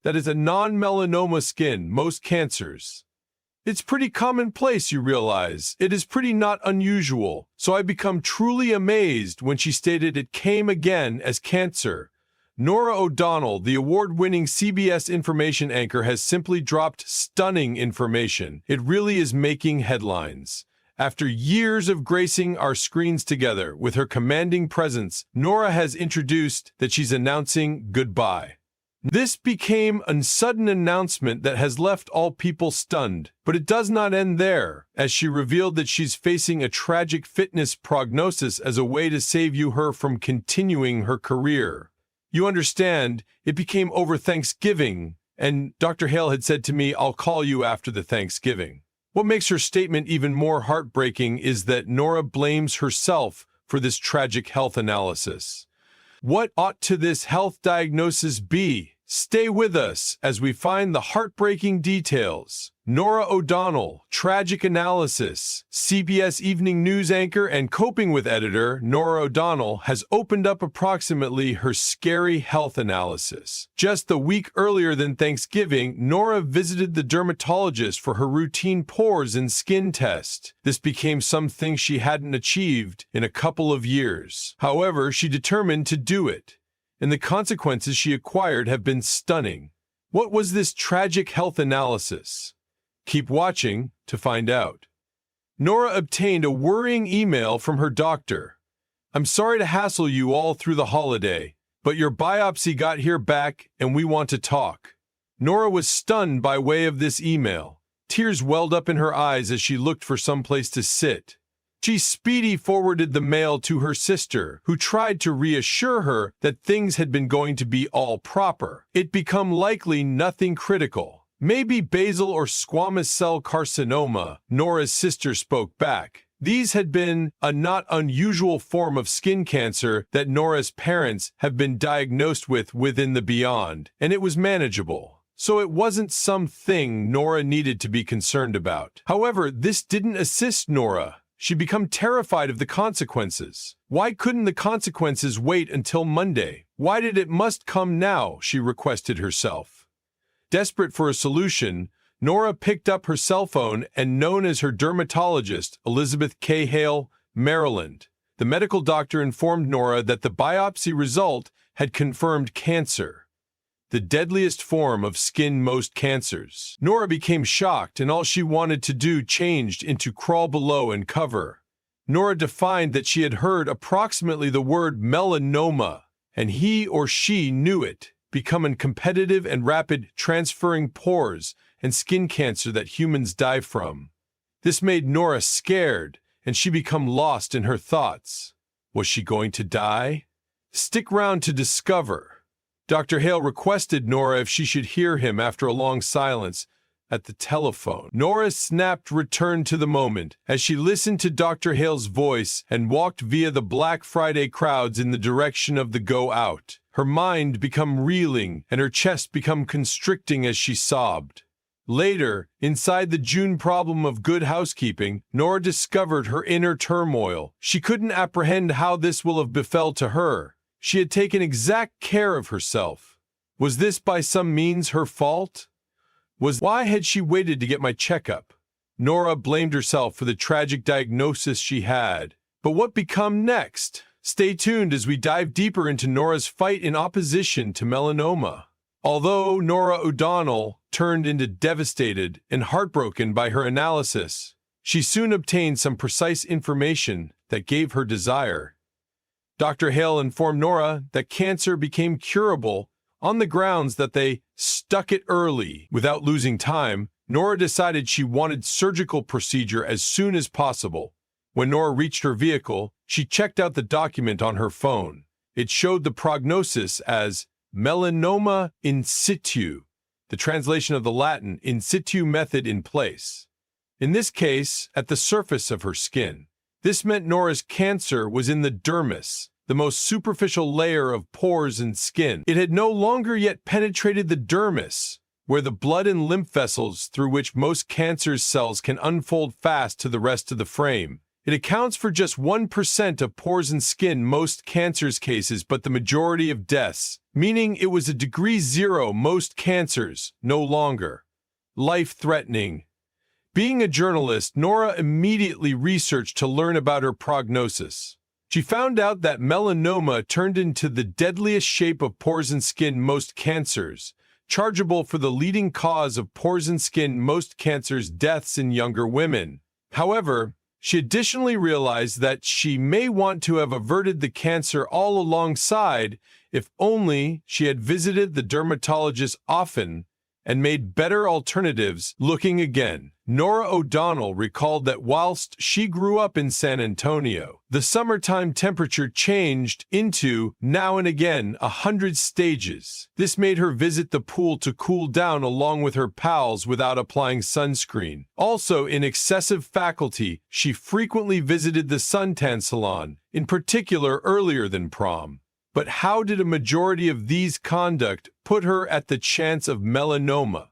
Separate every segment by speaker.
Speaker 1: that is a non-melanoma skin, most cancers. It's pretty commonplace, you realize. It is pretty not unusual, so I become truly amazed when she stated it came again as cancer. Norah O'Donnell, the award-winning CBS information anchor, has simply dropped stunning information. It really is making headlines. After years of gracing our screens together with her commanding presence, Norah has introduced that she's announcing goodbye. This became a sudden announcement that has left all people stunned, but it does not end there, as she revealed that she's facing a tragic fitness prognosis as a way to save her from continuing her career. You understand, it became over Thanksgiving, and Dr. Hale had said to me, "I'll call you after the Thanksgiving." What makes her statement even more heartbreaking is that Norah blames herself for this tragic health analysis. What ought to this health diagnosis be? Stay with us as we find the heartbreaking details. Norah O'Donnell, tragic analysis. CBS Evening News anchor and coping with editor Norah O'Donnell has opened up approximately her scary health analysis. Just the week earlier than Thanksgiving, Norah visited the dermatologist for her routine pores and skin test. This became something she hadn't achieved in a couple of years. However, she determined to do it, and the consequences she acquired have been stunning. What was this tragic health analysis? Keep watching to find out. Norah obtained a worrying email from her doctor. "I'm sorry to hassle you all through the holiday, but your biopsy got here back and we want to talk." Norah was stunned by way of this email. Tears welled up in her eyes as she looked for some place to sit. She speedily forwarded the mail to her sister, who tried to reassure her that things had been going to be all proper. It become likely nothing critical. Maybe basal or squamous cell carcinoma, Norah's sister spoke back. These had been a not unusual form of skin cancer that Norah's parents have been diagnosed with within the beyond, and it was manageable. So it wasn't something Norah needed to be concerned about. However, this didn't assist Norah. She became terrified of the consequences. Why couldn't the consequences wait until Monday? Why did it must come now? She requested herself. Desperate for a solution, Norah picked up her cell phone and known as her dermatologist, Elizabeth K. Hale, Maryland. The medical doctor informed Norah that the biopsy result had confirmed cancer, the deadliest form of skin most cancers. Norah became shocked, and all she wanted to do changed into crawl below and cover. Norah defined that she had heard approximately the word melanoma, and he or she knew it, becoming competitive and rapid transferring pores and skin cancer that humans die from. This made Norah scared, and she became lost in her thoughts. Was she going to die? Stick round to discover. Dr. Hale requested Norah if she should hear him after a long silence at the telephone. Norah's snapped return to the moment as she listened to Dr. Hale's voice and walked via the Black Friday crowds in the direction of the go out. Her mind became reeling and her chest became constricting as she sobbed. Later, inside the June problem of good housekeeping, Norah discovered her inner turmoil. She couldn't apprehend how this will have befell to her. She had taken exact care of herself. Was this by some means her fault? Why had she waited to get my checkup? Norah blamed herself for the tragic diagnosis she had. But what become next? Stay tuned as we dive deeper into Norah's fight in opposition to melanoma. Although Norah O'Donnell turned into devastated and heartbroken by her analysis, she soon obtained some precise information that gave her desire. Dr. Hale informed Norah that cancer became curable on the grounds that they stuck it early. Without losing time, Norah decided she wanted surgical procedure as soon as possible. When Norah reached her vehicle, she checked out the document on her phone. It showed the prognosis as melanoma in situ, the translation of the Latin in situ method in place. In this case, at the surface of her skin. This meant Norah's cancer was in the dermis, the most superficial layer of pores and skin. It had no longer yet penetrated the dermis, where the blood and lymph vessels through which most cancer cells can unfold fast to the rest of the frame. It accounts for just 1% of pores and skin most cancers cases, but the majority of deaths, meaning it was a degree 0 most cancers, no longer life-threatening. Being a journalist, Norah immediately researched to learn about her prognosis. She found out that melanoma turned into the deadliest shape of pores and skin most cancers, chargeable for the leading cause of pores and skin most cancers deaths in younger women. However, she additionally realized that she may want to have averted the cancer all alongside if only she had visited the dermatologist often and made better alternatives looking again. Norah O'Donnell recalled that whilst she grew up in San Antonio, the summertime temperature changed into, now and again, 100 stages. This made her visit the pool to cool down along with her pals without applying sunscreen. Also, in excessive faculty, she frequently visited the suntan salon, in particular earlier than prom. But how did a majority of these conduct put her at the chance of melanoma?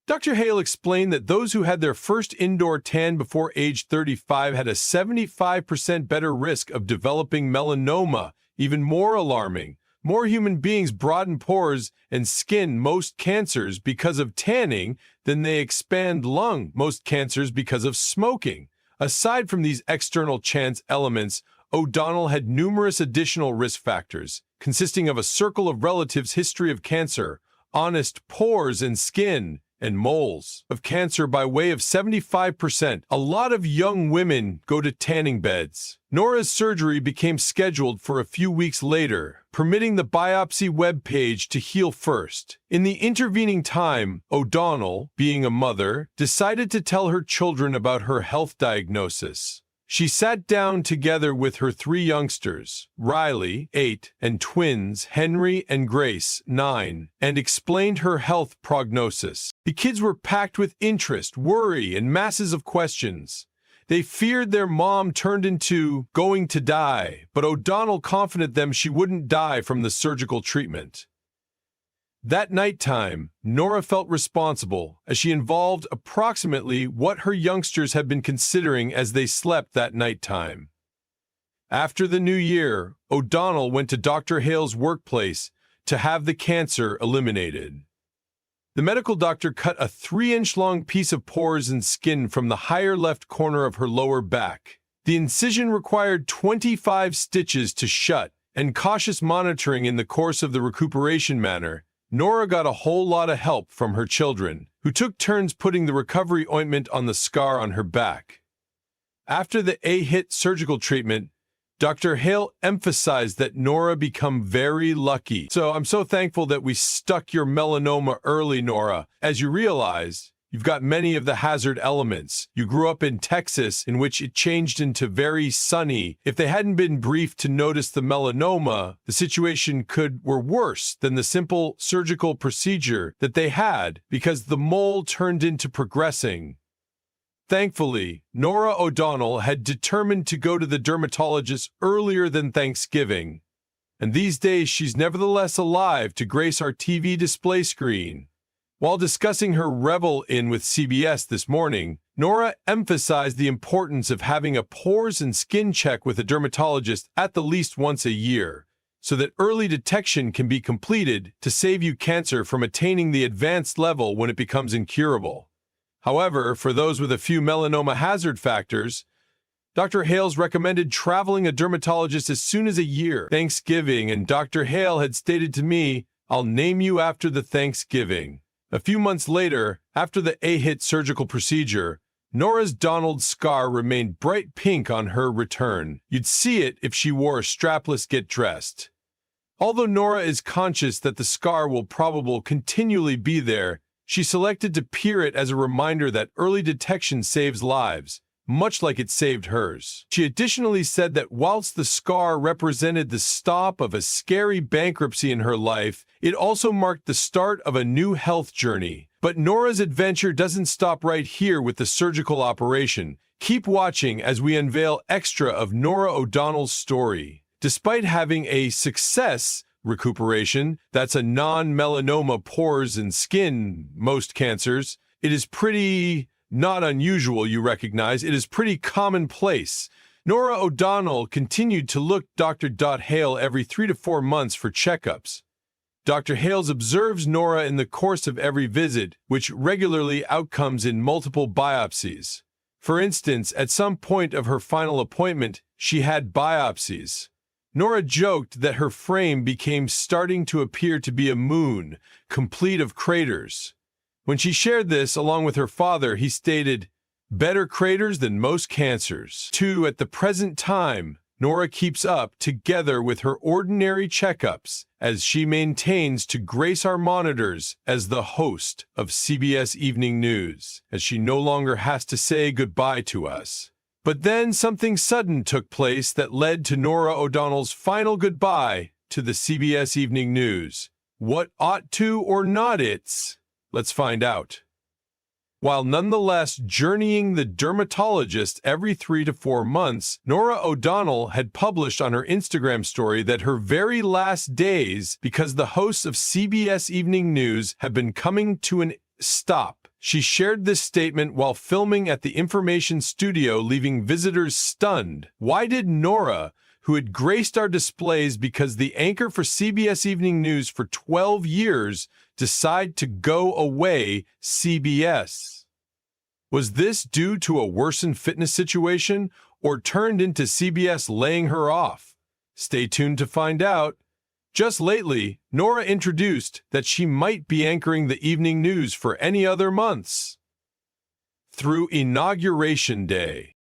Speaker 1: Dr. Hale explained that those who had their first indoor tan before age 35 had a 75% better risk of developing melanoma. Even more alarming, more human beings broaden pores and skin most cancers because of tanning than they expand lung most cancers because of smoking. Aside from these external chance elements, O'Donnell had numerous additional risk factors, consisting of a circle of relatives' history of cancer, honest pores and skin, and moles of cancer by way of 75%. A lot of young women go to tanning beds. Norah's surgery became scheduled for a few weeks later, permitting the biopsy web page to heal first. In the intervening time, O'Donnell, being a mother, decided to tell her children about her health diagnosis. She sat down together with her 3 youngsters, Riley, 8, and twins, Henry and Grace, 9, and explained her health prognosis. The kids were packed with interest, worry, and masses of questions. They feared their mom turned into going to die, but O'Donnell confided them she wouldn't die from the surgical treatment. That nighttime, Norah felt responsible, as she involved approximately what her youngsters had been considering as they slept that nighttime. After the new year, O'Donnell went to Dr. Hale's workplace to have the cancer eliminated. The medical doctor cut a 3-inch-long piece of pores and skin from the higher left corner of her lower back. The incision required 25 stitches to shut, and cautious monitoring in the course of the recuperation manner. Norah got a whole lot of help from her children, who took turns putting the recovery ointment on the scar on her back. After the A-hit surgical treatment, Dr. Hale emphasized that Norah become very lucky. So I'm so thankful that we stuck your melanoma early, Norah. As you realize, you've got many of the hazard elements. You grew up in Texas, in which it changed into very sunny. If they hadn't been briefed to notice the melanoma, the situation were worse than the simple surgical procedure that they had, because the mole turned into progressing. Thankfully, Norah O'Donnell had determined to go to the dermatologist earlier than Thanksgiving, and these days she's nevertheless alive to grace our TV display screen. While discussing her revel-in with CBS this morning, Norah emphasized the importance of having a pores and skin check with a dermatologist at the least once a year, so that early detection can be completed to save you cancer from attaining the advanced level when it becomes incurable. However, for those with a few melanoma hazard factors, Dr. Hale's recommended traveling a dermatologist as soon as a year. Thanksgiving, and Dr. Hale had stated to me, "I'll name you after the Thanksgiving." A few months later, after the A-hit surgical procedure, Norah's Donald scar remained bright pink on her return. You'd see it if she wore a strapless get dressed. Although Norah is conscious that the scar will probably continually be there, she selected to peer it as a reminder that early detection saves lives, much like it saved hers. She additionally said that whilst the scar represented the stop of a scary bankruptcy in her life, it also marked the start of a new health journey. But Norah's adventure doesn't stop right here with the surgical operation. Keep watching as we unveil extra of Norah O'Donnell's story. Despite having a success recuperation that's a non-melanoma pores and skin most cancers, it is pretty not unusual, you recognize. It is pretty commonplace. Norah O'Donnell continued to look Dr. Hale every 3 to 4 months for checkups. Dr. Hales observes Norah in the course of every visit, which regularly outcomes in multiple biopsies. For instance, at some point of her final appointment, she had biopsies. Norah joked that her frame became starting to appear to be a moon, complete of craters. When she shared this along with her father, he stated, "Better craters than most cancers." 2. At the present time, Norah keeps up together with her ordinary checkups as she maintains to grace our monitors as the host of CBS Evening News, as she no longer has to say goodbye to us. But then something sudden took place that led to Norah O'Donnell's final goodbye to the CBS Evening News. What ought to or not it's? Let's find out. While nonetheless journeying the dermatologist every 3 to 4 months, Norah O'Donnell had published on her Instagram story that her very last days, because the hosts of CBS Evening News have been coming to an stop. She shared this statement while filming at the information studio, leaving visitors stunned. Why did Norah, who had graced our displays because the anchor for CBS Evening News for 12 years, decide to go away CBS? Was this due to a worsened fitness situation or turned into CBS laying her off? Stay tuned to find out. Just lately, Norah introduced that she might be anchoring the evening news for any other months through Inauguration Day.